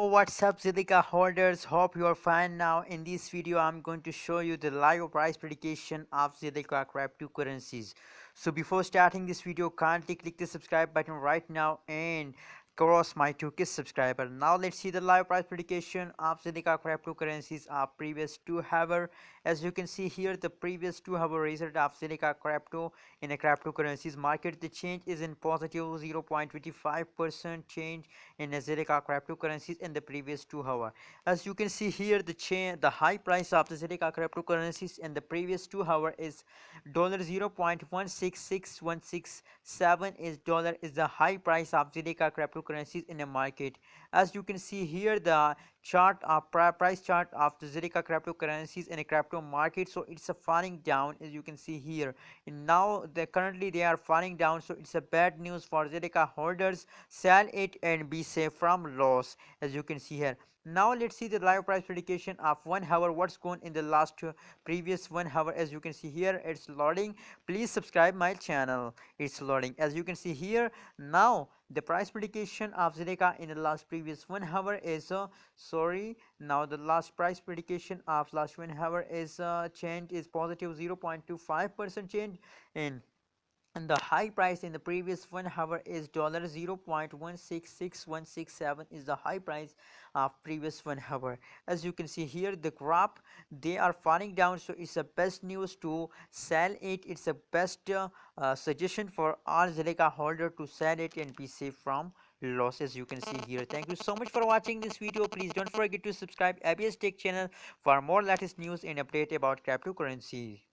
What's up, Zilliqa holders? Hope you are fine. Now in this video I'm going to show you the live price prediction of Zilliqa cryptocurrencies. So before starting this video, kindly click the subscribe button right now and cross my 2k subscriber. Now let's see the live price prediction of Zilliqa cryptocurrencies of previous 2 hour. As you can see here, the previous 2 hour result of Zilliqa crypto in a cryptocurrencies market, the change is in positive 0.25% change in Zilliqa cryptocurrencies in the previous 2 hour. As you can see here, the high price of the Zilliqa cryptocurrencies in the previous 2 hour is $0.166167 is the high price of Zilliqa cryptocurrencies in the market. As you can see here, the price chart of the Zilliqa cryptocurrencies in a crypto market, so it's a falling down, as you can see here. And now currently they are falling down, so it's a bad news for Zilliqa holders. Sell it and be safe from loss, as you can see here. Now let's see the live price prediction of 1 hour. What's going in the last previous 1 hour? As you can see here, it's loading. Please subscribe my channel. It's loading. As you can see here, now the price prediction of Zilliqa in the last previous 1 hour is now the last price prediction of last 1 hour is change is positive 0.25% change in, and the high price in the previous 1 hour is $0.166167 is the high price of previous 1 hour. As you can see here, the graph, they are falling down, so it's the best news to sell it. It's the best suggestion for all Zilliqa holder to sell it and be safe from losses. You can see here. Thank you so much for watching this video. Please don't forget to subscribe ABS Tech channel for more latest news and update about cryptocurrency.